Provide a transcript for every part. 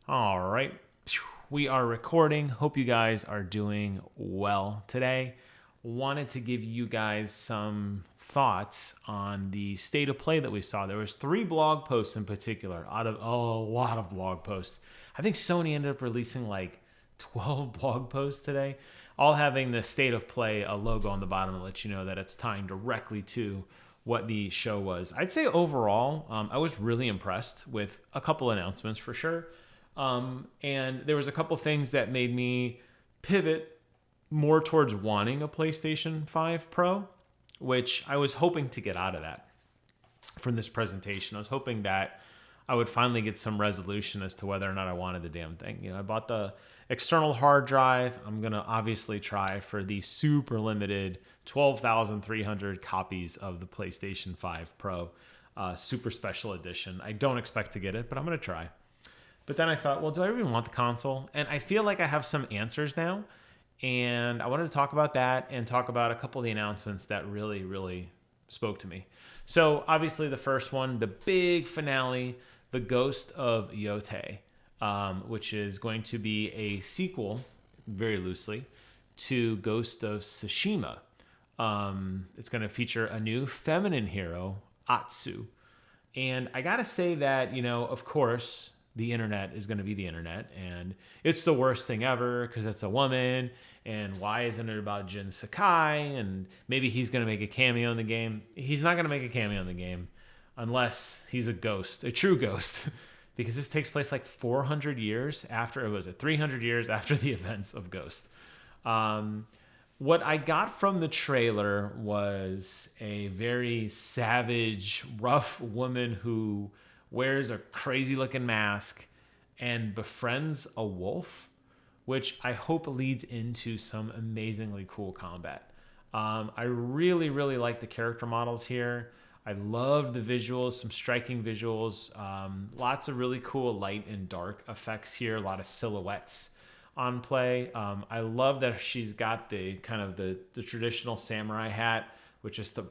All right. We are recording. Hope you guys are doing well today. Wanted to give you guys some thoughts on the state of play that we saw. There was 3 blog posts in particular out of a lot of blog posts. I think Sony ended up releasing like 12 blog posts today, all having the state of play a logo on the bottom to let you know that it's tying directly to what the show was. I'd say overall, I was really impressed with a couple announcements for sure. And there was a couple things that made me pivot more towards wanting a PlayStation 5 Pro, which I was hoping to get out of that from this presentation. I was hoping that I would finally get some resolution as to whether or not I wanted the damn thing. You know, I bought the external hard drive. I'm going to obviously try for the super limited 12,300 copies of the PlayStation 5 Pro super special edition. I don't expect to get it, but I'm going to try. But then I thought, well, do I even want the console? And I feel like I have some answers now. And I wanted to talk about that and talk about a couple of the announcements that really, really spoke to me. So obviously the first one, the big finale, The Ghost of YOTEI, which is going to be a sequel, very loosely, to Ghost of Tsushima. It's going to feature a new feminine hero, Atsu. And I got to say that, you know, of course, the internet is going to be the internet, and it's the worst thing ever because it's a woman, and why isn't it about Jin Sakai, and maybe he's going to make a cameo in the game. He's not going to make a cameo in the game unless he's a ghost, a true ghost, because this takes place like 400 years after, it was 300 years after the events of Ghost. What I got from the trailer was a very savage, rough woman who wears a crazy looking mask and befriends a wolf, which I hope leads into some amazingly cool combat. I really, really like the character models here. I love the visuals, some striking visuals, lots of really cool light and dark effects here, a lot of silhouettes on play. I love that she's got the kind of the traditional samurai hat, which is the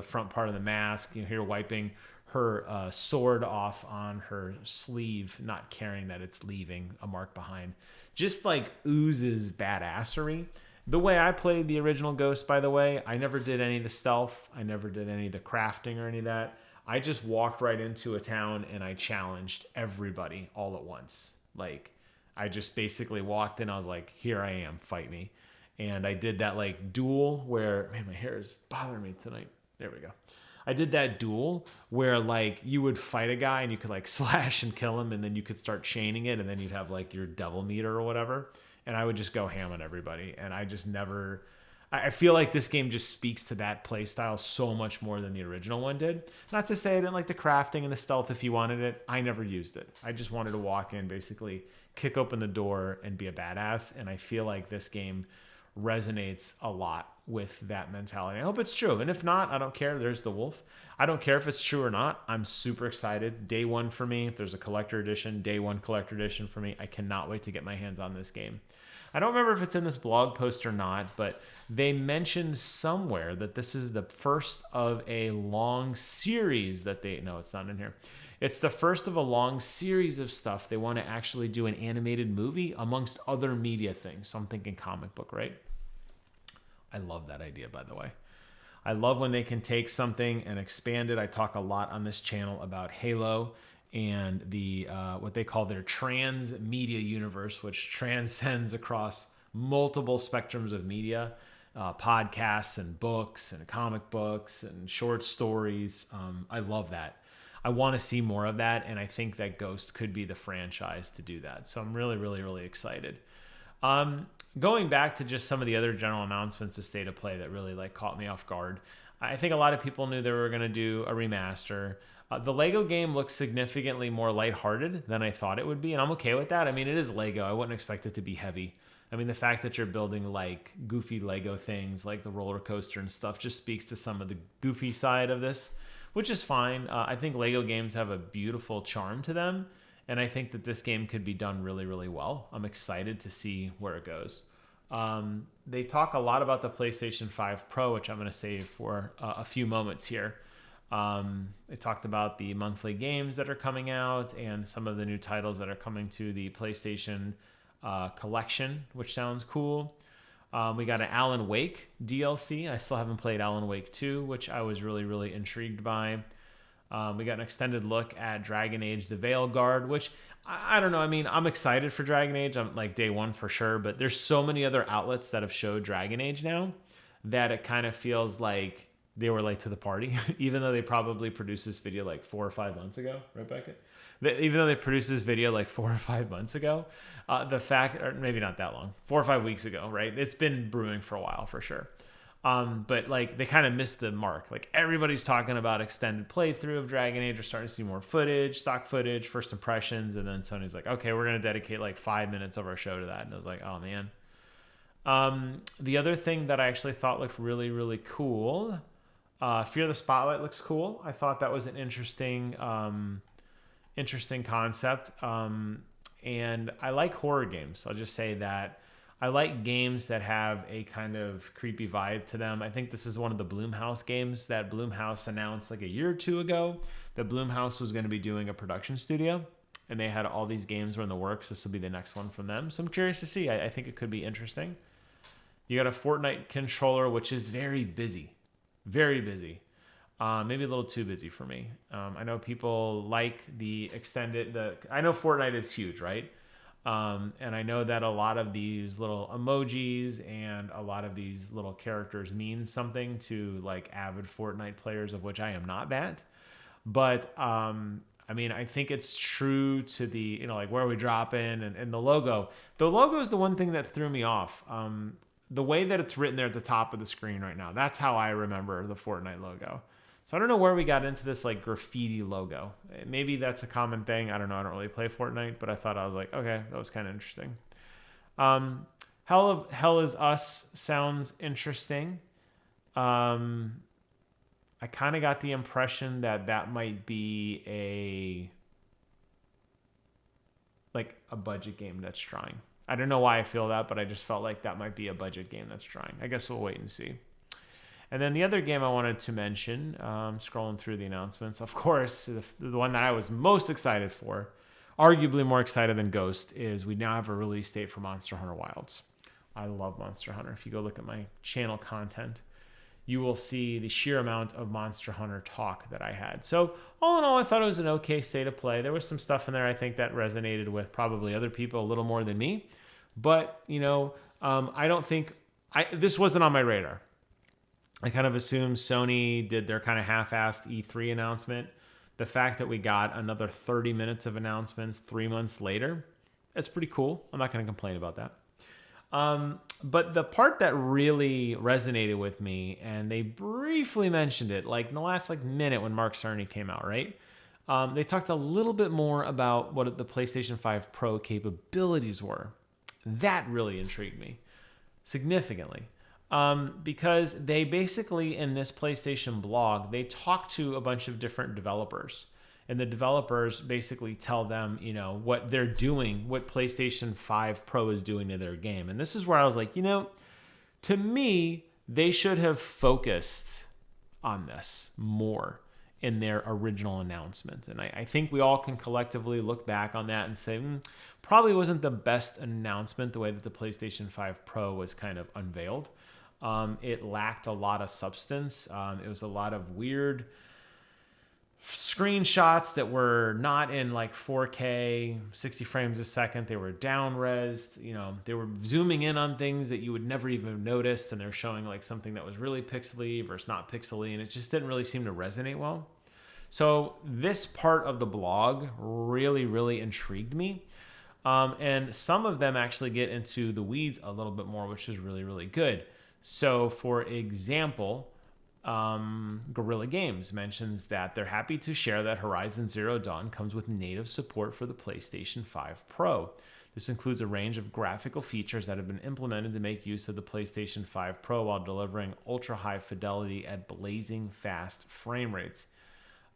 front part of the mask. You know, here wiping her sword off on her sleeve, not caring that it's leaving a mark behind. Just like oozes badassery. The way I played the original Ghost, by the way, I never did any of the stealth. I never did any of the crafting or any of that. I just walked right into a town and I challenged everybody all at once. Like, I just basically walked in. I was like, here I am, fight me. And I did that like duel where, man, my hair is bothering me tonight. There we go. I did that duel where like you would fight a guy and you could like slash and kill him, and then you could start chaining it, and then you'd have like your devil meter or whatever. And I would just go ham on everybody. And I just never, I feel like this game just speaks to that play style so much more than the original one did. Not to say I didn't like the crafting and the stealth if you wanted it. I never used it. I just wanted to walk in, basically kick open the door and be a badass. And I feel like this game resonates a lot with that mentality. I hope it's true. And if not, I don't care. There's the wolf. I don't care if it's true or not. I'm super excited. Day one for me. If there's a collector edition, day one collector edition for me. I cannot wait to get my hands on this game. I don't remember if it's in this blog post or not, but they mentioned somewhere that this is the first of a long series that no, it's not in here. It's the first of a long series of stuff. They want to actually do an animated movie amongst other media things. So I'm thinking comic book, right? I love that idea, by the way. I love when they can take something and expand it. I talk a lot on this channel about Halo and the what they call their trans media universe, which transcends across multiple spectrums of media, podcasts and books and comic books and short stories. I love that. I want to see more of that, and I think that Ghost could be the franchise to do that. So I'm really, really, really excited. Going back to just some of the other general announcements of State of Play that really like caught me off guard. I think a lot of people knew they were going to do a remaster. The Lego game looks significantly more lighthearted than I thought it would be, and I'm okay with that. I mean, it is Lego. I wouldn't expect it to be heavy. I mean, the fact that you're building like goofy Lego things like the roller coaster and stuff just speaks to some of the goofy side of this, which is fine. I think Lego games have a beautiful charm to them. And I think that this game could be done really, really well. I'm excited to see where it goes. They talk a lot about the PlayStation 5 Pro, which I'm going to save for a few moments here. It talked about the monthly games that are coming out and some of the new titles that are coming to the PlayStation collection, which sounds cool. We got an Alan Wake DLC. I still haven't played Alan Wake 2, which I was really, really intrigued by. We got an extended look at Dragon Age The Veilguard, which I don't know. I mean, I'm excited for Dragon Age. I'm like day one for sure, but there's so many other outlets that have showed Dragon Age now that it kind of feels like they were late to the party, even though they probably produced this video like 4 or 5 months ago, right, Beckett? Even though they produced this video like 4 or 5 months ago, the fact, or maybe not that long, 4 or 5 weeks ago, right? It's been brewing for a while for sure. But like they kind of missed the mark. Like everybody's talking about extended playthrough of Dragon Age. We're starting to see more footage, stock footage, first impressions, and then Sony's like, okay, we're gonna dedicate like 5 minutes of our show to that. And I was like, oh man. The other thing that I actually thought looked really, really cool, Fear the Spotlight looks cool. I thought that was an interesting concept. And I like horror games. I'll just say that. I like games that have a kind of creepy vibe to them. I think this is one of the Blumhouse games that Blumhouse announced like a year or two ago that Blumhouse was going to be doing a production studio, and they had all these games were in the works. This will be the next one from them. So I'm curious to see. I think it could be interesting. You got a Fortnite controller, which is very busy. Very busy. Maybe a little too busy for me. I know people like the extended... I know Fortnite is huge, right? And I know that a lot of these little emojis and a lot of these little characters mean something to like avid Fortnite players, of which I am not that. But I mean, I think it's true to the, like where we drop in and the logo. The logo is the one thing that threw me off. The way that it's written there at the top of the screen right now, that's how I remember the Fortnite logo. So I don't know where we got into this like graffiti logo. Maybe that's a common thing. I don't know. I don't really play Fortnite, but I was like, okay, that was kind of interesting. Hell Is Us sounds interesting. I kind of got the impression that might be a budget game that's trying. I don't know why I feel that, but I just felt like that might be a budget game that's trying. I guess we'll wait and see. And then the other game I wanted to mention, scrolling through the announcements, of course, the one that I was most excited for, arguably more excited than Ghost, is we now have a release date for Monster Hunter Wilds. I love Monster Hunter. If you go look at my channel content, you will see the sheer amount of Monster Hunter talk that I had. So all in all, I thought it was an okay state of play. There was some stuff in there I think that resonated with probably other people a little more than me. But, I don't think... this wasn't on my radar. I kind of assumed Sony did their kind of half-assed E3 announcement. The fact that we got another 30 minutes of announcements 3 months later, that's pretty cool. I'm not going to complain about that. But the part that really resonated with me, and they briefly mentioned it, like in the last minute when Mark Cerny came out, right? They talked a little bit more about what the PlayStation 5 Pro capabilities were. That really intrigued me significantly. Because they basically, in this PlayStation blog, they talk to a bunch of different developers. And the developers basically tell them, what they're doing, what PlayStation 5 Pro is doing to their game. And this is where I was like, to me, they should have focused on this more in their original announcement. And I think we all can collectively look back on that and say, probably wasn't the best announcement the way that the PlayStation 5 Pro was kind of unveiled. It lacked a lot of substance. It was a lot of weird screenshots that were not in 4K, 60 frames a second. They were down-resed. They were zooming in on things that you would never even have noticed, and they're showing something that was really pixely versus not pixely, and it just didn't really seem to resonate well. So this part of the blog really, really intrigued me. And some of them actually get into the weeds a little bit more, which is really, really good. So, for example, Guerrilla Games mentions that they're happy to share that Horizon Zero Dawn comes with native support for the PlayStation 5 Pro. This includes a range of graphical features that have been implemented to make use of the PlayStation 5 Pro while delivering ultra-high fidelity at blazing fast frame rates.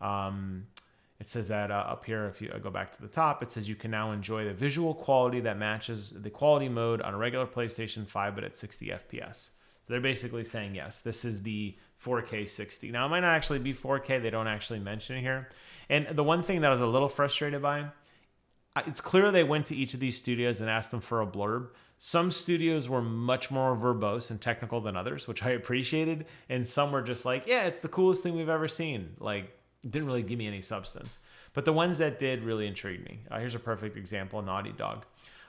It says that up here, if you go back to the top, it says you can now enjoy the visual quality that matches the quality mode on a regular PlayStation 5, but at 60 FPS. So they're basically saying, yes, this is the 4K 60. Now, it might not actually be 4K. They don't actually mention it here. And the one thing that I was a little frustrated by, it's clear they went to each of these studios and asked them for a blurb. Some studios were much more verbose and technical than others, which I appreciated. And some were just like, yeah, it's the coolest thing we've ever seen. Like, didn't really give me any substance. But the ones that did really intrigued me. Here's a perfect example, Naughty Dog.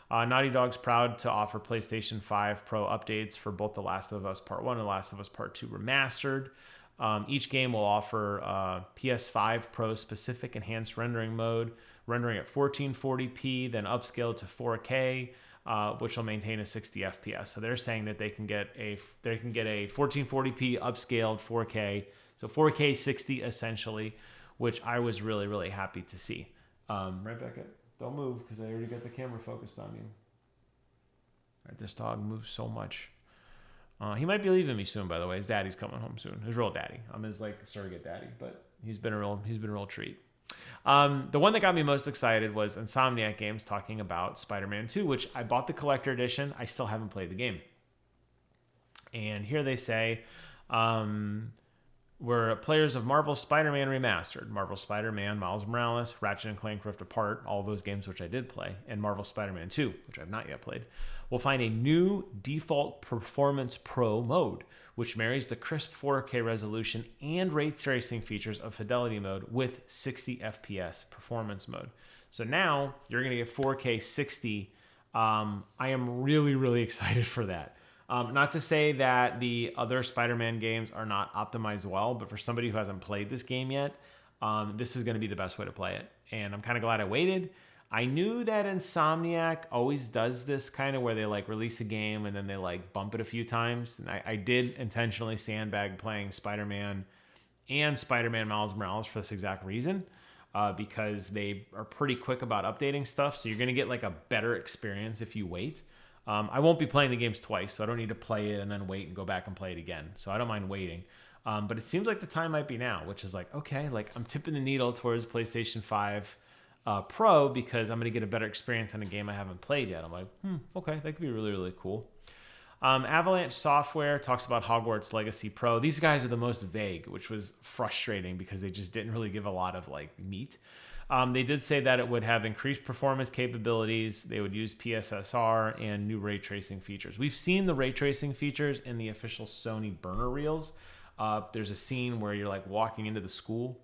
Naughty Dog's proud to offer PlayStation 5 Pro updates for both The Last of Us Part 1 and The Last of Us Part 2 Remastered. Each game will offer PS5 Pro specific enhanced rendering mode, rendering at 1440p, then upscaled to 4K, which will maintain a 60 FPS. So they're saying that they can get a 1440p upscaled 4K, so 4K 60 essentially, which I was really, really happy to see. Right, Beckett? Don't move because I already got the camera focused on you. All right, this dog moves so much. He might be leaving me soon, by the way. His daddy's coming home soon. His real daddy. I'm his like surrogate daddy, but he's been a real treat. The one that got me most excited was Insomniac Games talking about Spider-Man 2, which I bought the collector edition. I still haven't played the game. And here they say, we're players of Marvel's Spider-Man Remastered, Marvel Spider-Man, Miles Morales, Ratchet and Clank Rift Apart, all those games which I did play, and Marvel Spider-Man 2, which I've not yet played, will find a new default Performance Pro mode, which marries the crisp 4K resolution and ray tracing features of Fidelity Mode with 60 FPS Performance Mode. So now you're going to get 4K 60. I am really, really excited for that. Not to say that the other Spider-Man games are not optimized well, but for somebody who hasn't played this game yet, this is going to be the best way to play it. And I'm kind of glad I waited. I knew that Insomniac always does this kind of where they like release a game and then they like bump it a few times. And I did intentionally sandbag playing Spider-Man and Spider-Man Miles Morales for this exact reason, because they are pretty quick about updating stuff. So you're going to get like a better experience if you wait. I won't be playing the games twice, so I don't need to play it and then wait and go back and play it again. So I don't mind waiting. But it seems like the time might be now, which is like, okay, like I'm tipping the needle towards PlayStation 5 Pro because I'm going to get a better experience on a game I haven't played yet. I'm like, okay, that could be really, really cool. Avalanche Software talks about Hogwarts Legacy Pro. These guys are the most vague, which was frustrating because they just didn't really give a lot of like meat. They did say that it would have increased performance capabilities. They would use PSSR and new ray tracing features. We've seen the ray tracing features in the official Sony burner reels. There's a scene where you're like walking into the school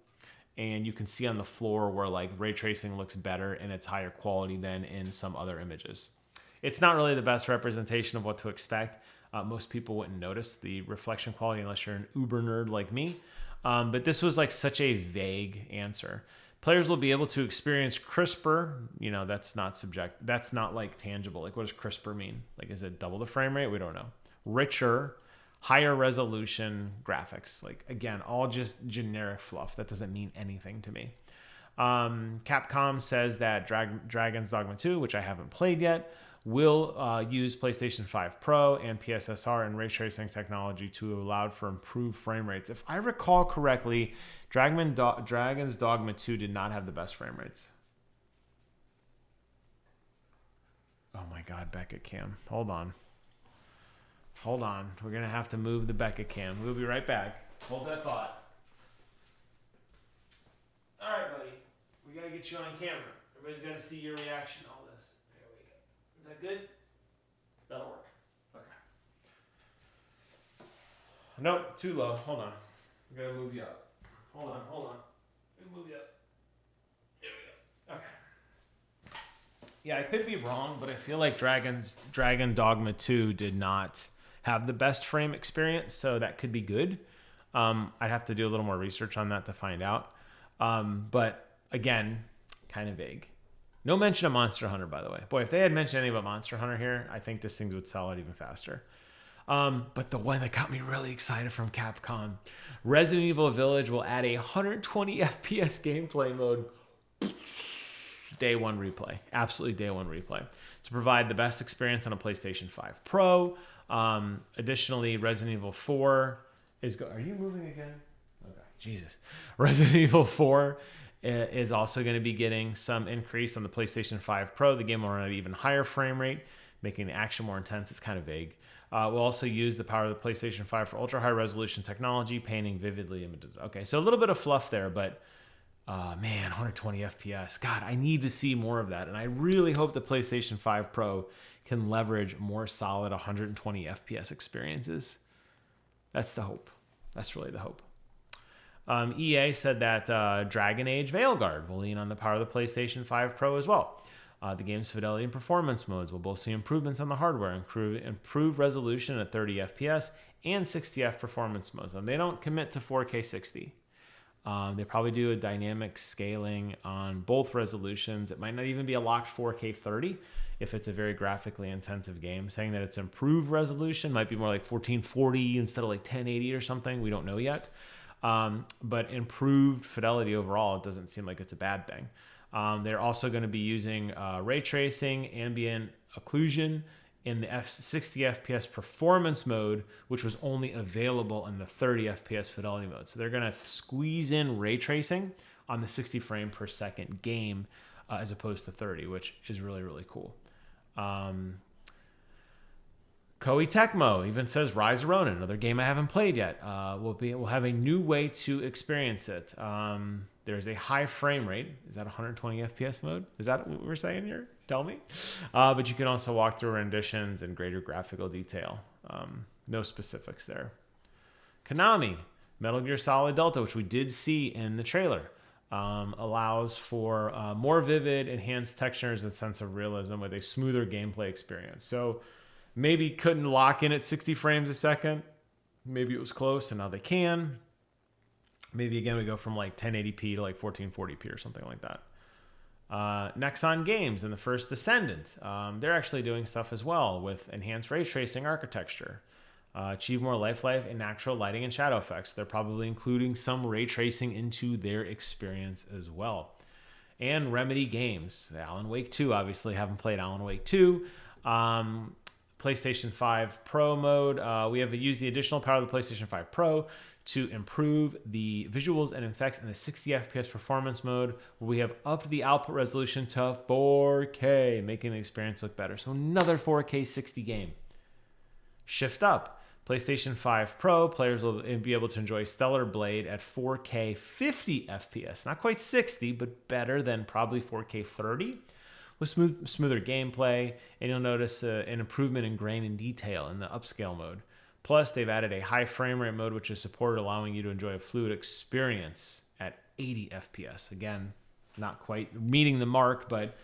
and you can see on the floor where like ray tracing looks better and it's higher quality than in some other images. It's not really the best representation of what to expect. Most people wouldn't notice the reflection quality unless you're an uber nerd like me. But this was like such a vague answer. Players will be able to experience crisper, that's not like tangible. Like what does crisper mean? Like is it double the frame rate? We don't know. Richer, higher resolution graphics. Like again, all just generic fluff. That doesn't mean anything to me. Capcom says that Dragon's Dogma 2, which I haven't played yet, will use PlayStation 5 Pro and PSSR and ray tracing technology to allow for improved frame rates. If I recall correctly, Dragon's Dogma 2 did not have the best frame rates. Oh my God, Beckett cam. Hold on. We're going to have to move the Beckett cam. We'll be right back. Hold that thought. All right, buddy. We got to get you on camera. Everybody's got to see your reaction to all this. There we go. Is that good? That'll work. Okay. Nope, too low. Hold on. We got to move you up. Hold on. Let me move you up. There we go. Okay. Yeah, I could be wrong, but I feel like Dragon Dogma 2 did not have the best frame experience, so that could be good. I'd have to do a little more research on that to find out. But again, kind of vague. No mention of Monster Hunter, by the way. Boy, if they had mentioned anything about Monster Hunter here, I think this thing would sell out even faster. But the one that got me really excited from Capcom, Resident Evil Village will add a 120 FPS gameplay mode. Day one replay. Absolutely day one replay. To provide the best experience on a PlayStation 5 Pro. Additionally, Resident Evil 4 is... Are you moving again? Okay, Jesus. Resident Evil 4 is also going to be getting some increase on the PlayStation 5 Pro. The game will run at an even higher frame rate. making the action more intense. It's kind of vague. We'll also use the power of the PlayStation 5 for ultra high resolution technology, painting vividly images. Okay, so a little bit of fluff there, but man, 120 FPS. God, I need to see more of that. And I really hope the PlayStation 5 Pro can leverage more solid 120 FPS experiences. That's the hope. That's really the hope. EA said that Dragon Age Veilguard will lean on the power of the PlayStation 5 Pro as well. The game's fidelity and performance modes will both see improvements on the hardware, improved resolution at 30 FPS and 60 F performance modes. And they don't commit to 4K 60. They probably do a dynamic scaling on both resolutions. It might not even be a locked 4K 30 if it's a very graphically intensive game. Saying that it's improved resolution might be more like 1440 instead of like 1080 or something. We don't know yet. But improved fidelity overall, it doesn't seem like it's a bad thing. They're also going to be using ray tracing, ambient occlusion in the 60 FPS performance mode, which was only available in the 30 FPS fidelity mode. So they're going to squeeze in ray tracing on the 60 frame per second game as opposed to 30, which is really, really cool. Koei Tecmo even says Rise of Ronin, another game I haven't played yet. We'll have a new way to experience it. There's a high frame rate. Is that 120 FPS mode? Is that what we're saying here? Tell me. But you can also walk through renditions in greater graphical detail. No specifics there. Konami, Metal Gear Solid Delta, which we did see in the trailer, allows for more vivid, enhanced textures and sense of realism with a smoother gameplay experience. So maybe couldn't lock in at 60 frames a second. Maybe it was close, and now they can. Maybe again we go from like 1080p to like 1440p or something like that. Nexon Games and the first Descendant, they're actually doing stuff as well with enhanced ray tracing architecture. Achieve more life and natural lighting and shadow effects. They're probably including some ray tracing into their experience as well. And Remedy Games, Alan Wake 2, obviously haven't played Alan Wake 2. PlayStation 5 Pro mode. We have used the additional power of the PlayStation 5 Pro to improve the visuals and effects in the 60 FPS performance mode, where we have upped the output resolution to 4K, making the experience look better. So another 4K 60 game. Shift up. PlayStation 5 Pro players will be able to enjoy Stellar Blade at 4K 50 FPS. Not quite 60, but better than probably 4K 30. With smoother gameplay, and you'll notice an improvement in grain and detail in the upscale mode. Plus, they've added a high frame rate mode, which is supported, allowing you to enjoy a fluid experience at 80 FPS. Again, not quite meeting the mark, but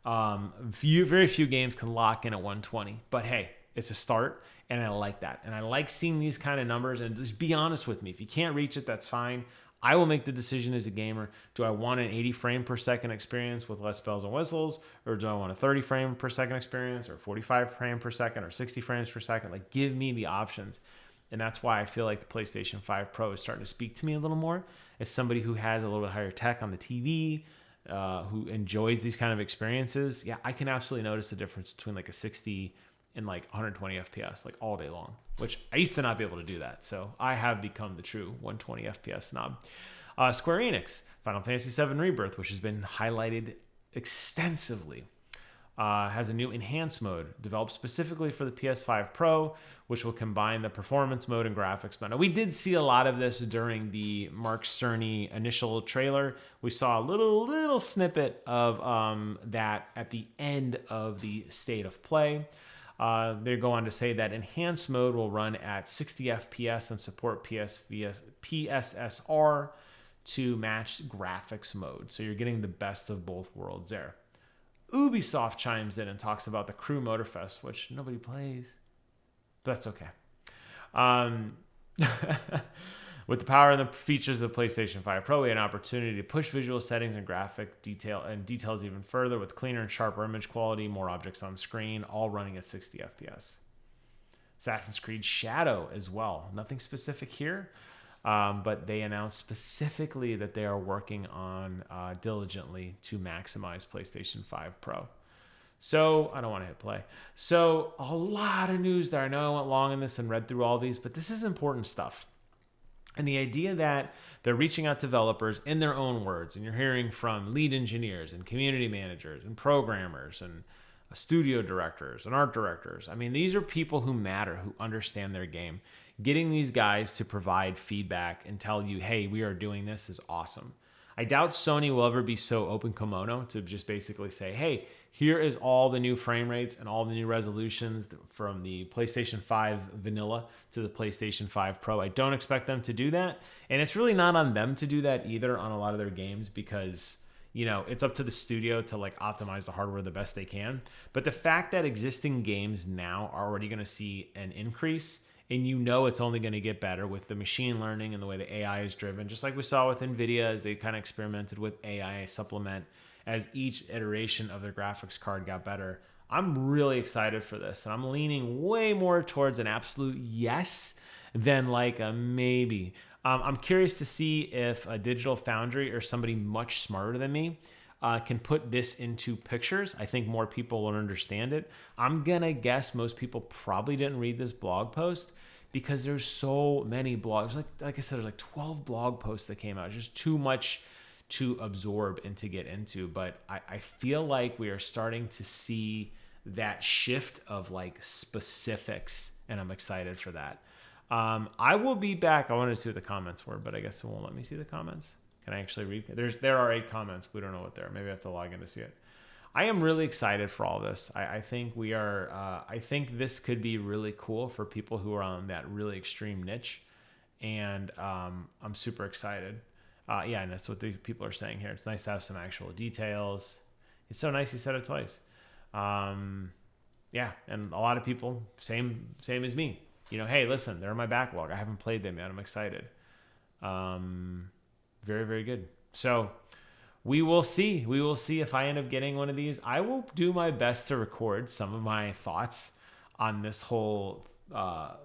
very few games can lock in at 120. But hey, it's a start, and I like that. And I like seeing these kind of numbers, and just be honest with me. If you can't reach it, that's fine. I will make the decision as a gamer. Do I want an 80 frame per second experience with less bells and whistles? Or do I want a 30 frame per second experience, or 45 frame per second, or 60 frames per second? Like, give me the options. And that's why I feel like the PlayStation 5 Pro is starting to speak to me a little more as somebody who has a little bit higher tech on the TV, who enjoys these kind of experiences. Yeah, I can absolutely notice the difference between like a 60 and like 120 FPS, like all day long, which I used to not be able to do that. So I have become the true 120 FPS snob. Square Enix, Final Fantasy VII Rebirth, which has been highlighted extensively, has a new enhanced mode developed specifically for the PS5 Pro, which will combine the performance mode and graphics mode. Now, we did see a lot of this during the Mark Cerny initial trailer. We saw a little snippet of that at the end of the State of Play. They go on to say that enhanced mode will run at 60 FPS and support PSSR to match graphics mode. So you're getting the best of both worlds there. Ubisoft chimes in and talks about the Crew Motorfest, which nobody plays. But that's okay. With the power and the features of the PlayStation 5 Pro, we had an opportunity to push visual settings and graphic details even further with cleaner and sharper image quality, more objects on screen, all running at 60 FPS. Assassin's Creed Shadow as well. Nothing specific here, but they announced specifically that they are working on diligently to maximize PlayStation 5 Pro. So, I don't want to hit play. So, a lot of news there. I know I went long in this and read through all these, but this is important stuff. And the idea that they're reaching out to developers in their own words, and you're hearing from lead engineers and community managers and programmers and studio directors and art directors. I mean, these are people who matter, who understand their game. Getting these guys to provide feedback and tell you, hey, we are doing this is awesome. I doubt Sony will ever be so open kimono to just basically say, hey, here is all the new frame rates and all the new resolutions from the PlayStation 5 vanilla to the PlayStation 5 Pro. I don't expect them to do that. And it's really not on them to do that either on a lot of their games because, you know, it's up to the studio to like optimize the hardware the best they can. But the fact that existing games now are already going to see an increase, and you know it's only going to get better with the machine learning and the way the AI is driven, just like we saw with NVIDIA as they kind of experimented with AI supplement as each iteration of their graphics card got better. I'm really excited for this, and I'm leaning way more towards an absolute yes than like a maybe. I'm curious to see if a Digital Foundry or somebody much smarter than me can put this into pictures. I think more people will understand it. I'm going to guess most people probably didn't read this blog post because there's so many blogs. Like I said, there's like 12 blog posts that came out. It's just too much to absorb and to get into. But I feel like we are starting to see that shift of like specifics, and I'm excited for that. I will be back. I wanted to see what the comments were, but I guess it won't let me see the comments. Can I actually read? There are 8 comments. We don't know what they are. Maybe I have to log in to see it. I am really excited for all this. I think we are. I think this could be really cool for people who are on that really extreme niche, and I'm super excited. Yeah, and that's what the people are saying here. It's nice to have some actual details. It's so nice you said it twice. Yeah, and a lot of people, same as me. You know, hey, listen, they're in my backlog. I haven't played them yet. I'm excited. Very, very good. So we will see. We will see if I end up getting one of these. I will do my best to record some of my thoughts on this whole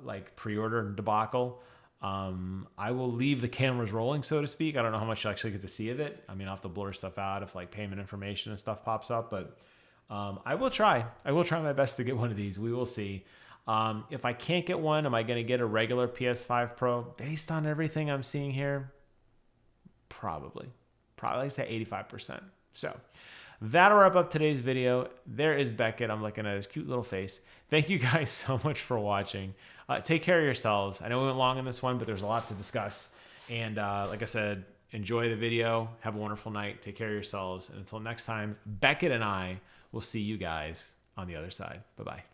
like pre-order debacle. I will leave the cameras rolling, so to speak. I don't know how much you'll actually get to see of it. I mean, I'll have to blur stuff out if like payment information and stuff pops up, but I will try. I will try my best to get one of these. We will see. If I can't get one, am I going to get a regular PS5 Pro? Based on everything I'm seeing here, probably say 85%. So that'll wrap up today's video. There is Beckett. I'm looking at his cute little face. Thank you guys so much for watching. Take care of yourselves. I know we went long on this one, but there's a lot to discuss. And like I said, enjoy the video. Have a wonderful night. Take care of yourselves. And until next time, Beckett and I will see you guys on the other side. Bye-bye.